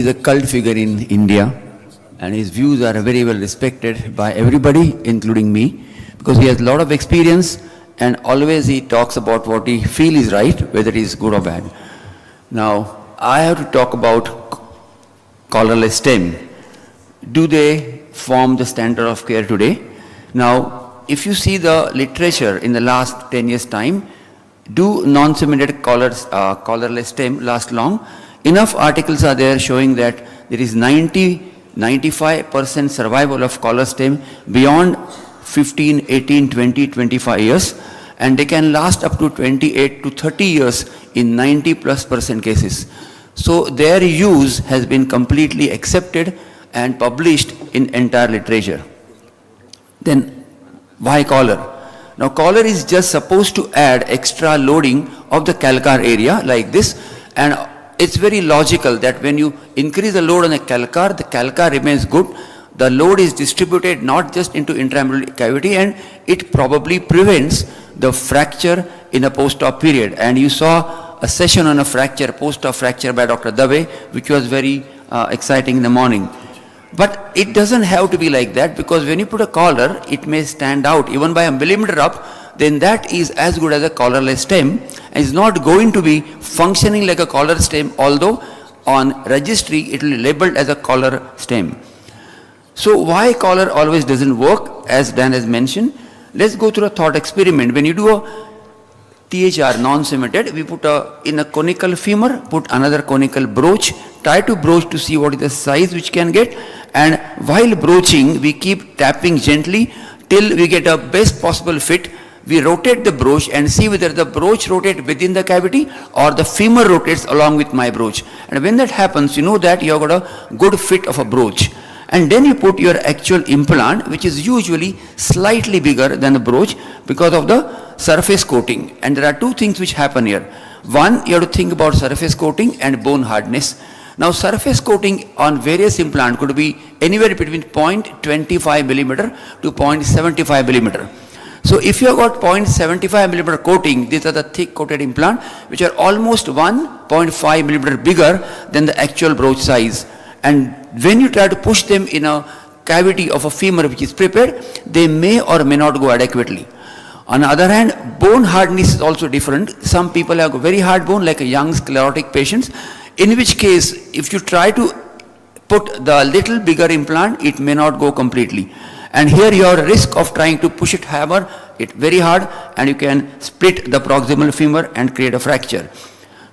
He is a cult figure in India, and his views are very well respected by everybody, including me, because he has a lot of experience and always he talks about what he feels is right, whether it is good or bad. Now, I have to talk about collarless stem. Do they form the standard of care today? Now, if you see the literature in the last 10 years' time, do non-cemented collarless stem last long? Enough articles are there showing that there is 95% survival of collar stem beyond 15, 18, 20, 25 years, and they can last up to 28 to 30 years in 90+% cases. So their use has been completely accepted and published in entire literature. Then why collar? Now collar is just supposed to add extra loading of the calcar area like this, and it's very logical that when you increase the load on the calcar remains good. The load is distributed not just into intramural cavity, and it probably prevents the fracture in a post-op period. And you saw a session on a fracture, post-op fracture by Dr. Dave, which was very exciting in the morning. But it doesn't have to be like that, because when you put a collar, it may stand out even by a millimeter up, then that is as good as a collarless stem and is not going to be functioning like a collar stem, although on registry it will be labeled as a collar stem. So why collar always doesn't work, as Dan has mentioned? Let's go through a thought experiment. When you do a THR non-cemented, we put in a conical femur, put another conical broach, try to broach to see what is the size which can get, and while broaching we keep tapping gently till we get a best possible fit. We rotate the broach and see whether the broach rotates within the cavity or the femur rotates along with my broach. And when that happens, you know that you have got a good fit of a broach. And then you put your actual implant, which is usually slightly bigger than the broach because of the surface coating. And there are two things which happen here. One, you have to think about surface coating and bone hardness. Now, surface coating on various implants could be anywhere between 0.25 millimeter to 0.75 millimeter. So if you have got 0.75 millimeter coating, these are the thick coated implant, which are almost 1.5 millimeter bigger than the actual broach size. And when you try to push them in a cavity of a femur which is prepared, they may or may not go adequately. On the other hand, bone hardness is also different. Some people have very hard bone, like a young sclerotic patients, in which case if you try to put the little bigger implant, it may not go completely. And here you have a risk of trying to push it, hammer it very hard, and you can split the proximal femur and create a fracture.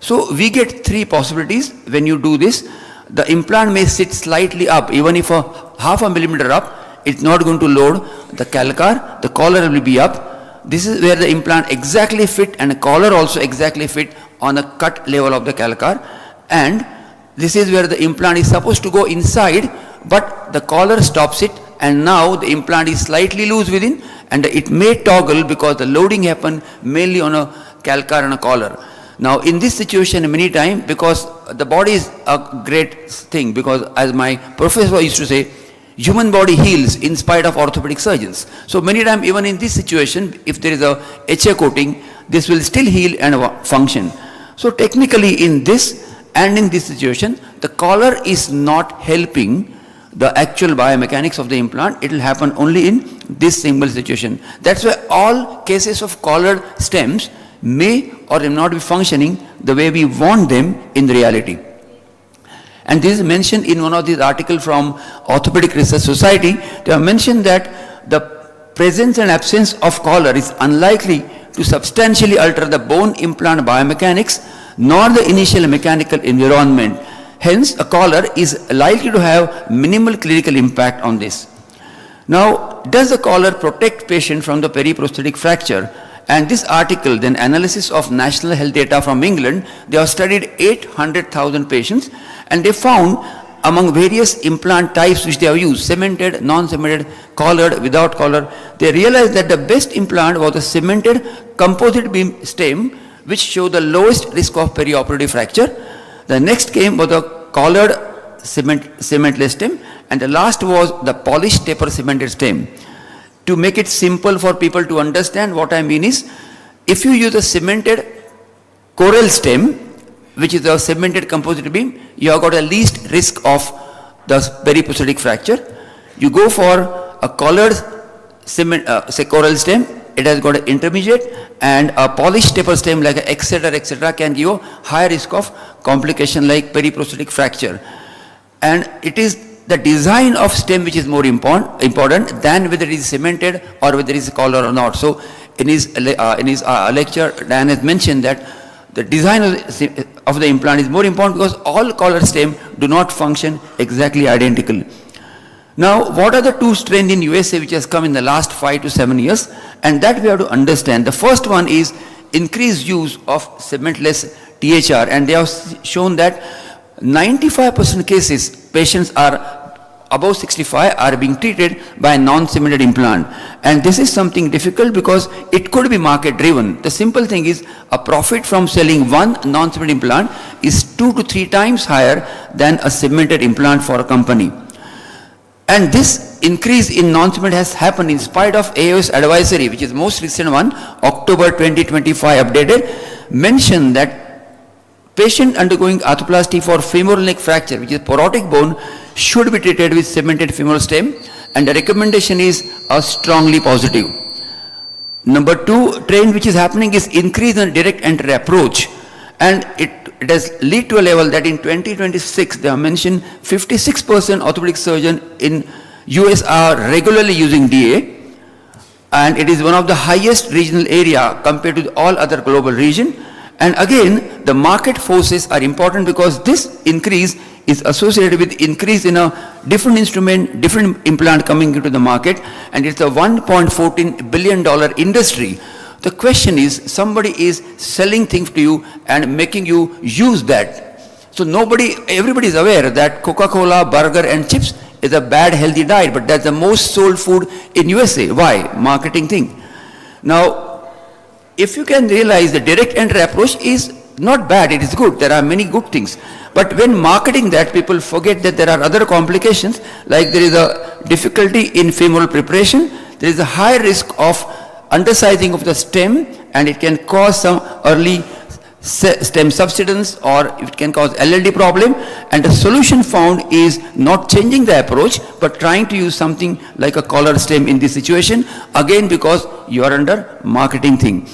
So we get three possibilities when you do this. The implant may sit slightly up, even if a half a millimeter up, it's not going to load the calcar, the collar will be up. This is where the implant exactly fit and the collar also exactly fit on the cut level of the calcar. And this is where the implant is supposed to go inside, but the collar stops it, and now the implant is slightly loose within, and it may toggle because the loading happen mainly on a calcar and a collar. Now in this situation, many times, because the body is a great thing, because as my professor used to say, human body heals in spite of orthopedic surgeons. So many times, even in this situation, if there is a HA coating, this will still heal and function. So technically in this and in this situation, the collar is not helping the actual biomechanics of the implant. It will happen only in this single situation. That's why all cases of collared stems may or may not be functioning the way we want them in reality. And this is mentioned in one of these articles from Orthopedic Research Society. They have mentioned that the presence and absence of collar is unlikely to substantially alter the bone implant biomechanics nor the initial mechanical environment. Hence, a collar is likely to have minimal clinical impact on this. Now, does the collar protect patient from the periprosthetic fracture? And this article, then analysis of national health data from England, they have studied 800,000 patients, and they found among various implant types which they have used, cemented, non-cemented, collared, without collar, they realized that the best implant was a cemented composite beam stem, which showed the lowest risk of perioperative fracture. The next came was the collared cementless stem, and the last was the polished taper cemented stem. To make it simple for people to understand, what I mean is, if you use a cemented coral stem, which is a cemented composite beam, you have got a least risk of the periprosthetic fracture. You go for a collared cement, say coral stem, it has got an intermediate, and a polished taper stem like etc. can give you higher risk of complication like periprosthetic fracture. And it is the design of stem which is more important than whether it is cemented or whether it is collar or not. So in his lecture, Dan has mentioned that the design of the implant is more important because all collar stem do not function exactly identical. Now, what are the two trends in USA which has come in the last 5 to 7 years? And that we have to understand. The first one is increased use of cementless THR, and they have shown that 95% cases patients are above 65 are being treated by a non-cemented implant. And this is something difficult because it could be market driven. The simple thing is a profit from selling one non-cemented implant is 2 to 3 times higher than a cemented implant for a company. And this increase in non-cement has happened in spite of AOS advisory, which is most recent one, October 2025 updated, mentioned that patient undergoing arthroplasty for femoral neck fracture, which is porotic bone, should be treated with cemented femoral stem, and the recommendation is strongly positive. Number 2 trend which is happening is increase in direct entry approach, and it has led to a level that in 2026 they have mentioned 56% orthopedic surgeons in US are regularly using DA, and it is one of the highest regional area compared to all other global region. And again, the market forces are important because this increase is associated with increase in a different instrument, different implant coming into the market, and it's a $1.14 billion industry. The question is, somebody is selling things to you and making you use that. So everybody is aware that Coca-Cola, burger and chips is a bad healthy diet, but that's the most sold food in USA. Why? Marketing thing. Now, if you can realize the direct entry approach is not bad, it is good. There are many good things. But when marketing that, people forget that there are other complications, like there is a difficulty in femoral preparation, there is a high risk of undersizing of the stem, and it can cause some early stem subsidence, or it can cause LLD problem. And the solution found is not changing the approach, but trying to use something like a collar stem in this situation, again because you are under marketing thing.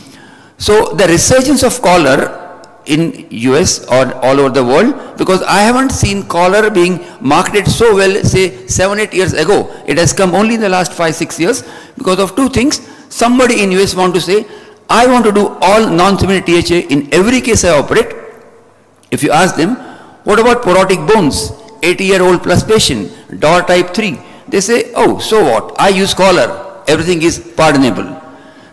So the resurgence of collar in US or all over the world, because I haven't seen collar being marketed so well, say 7-8 years ago. It has come only in the last 5-6 years because of two things. Somebody in US want to say, I want to do all non-cemented THA in every case I operate. If you ask them, what about porotic bones, 80-year-old plus patient, DOR type 3? They say, oh, so what? I use collar. Everything is pardonable.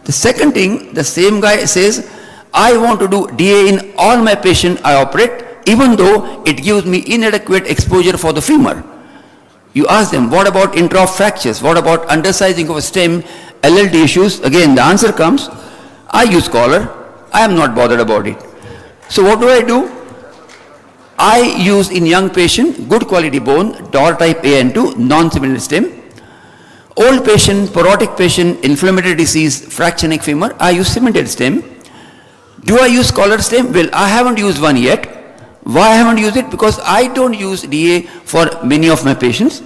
The second thing, the same guy says, I want to do DA in all my patients I operate, even though it gives me inadequate exposure for the femur. You ask them, what about intra-op fractures? What about undersizing of a stem, LLD issues? Again, the answer comes, I use collar. I am not bothered about it. So what do? I use in young patient, good quality bone, DOR type A and 2, non-cemented stem. Old patient, porotic patient, inflammatory disease, fracture neck femur, I use cemented stem. Do I use collar stem? Well, I haven't used one yet. Why I haven't used it? Because I don't use DA for many of my patients.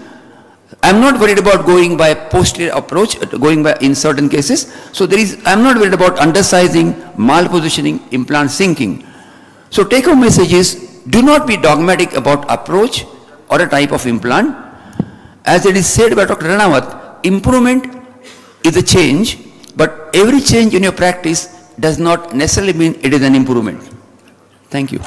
I'm not worried about going by posterior approach, going by in certain cases. So I'm not worried about undersizing, malpositioning, implant sinking. So take home message is, do not be dogmatic about approach or a type of implant. As it is said by Dr. Ranawat, improvement is a change, but every change in your practice does not necessarily mean it is an improvement. Thank you.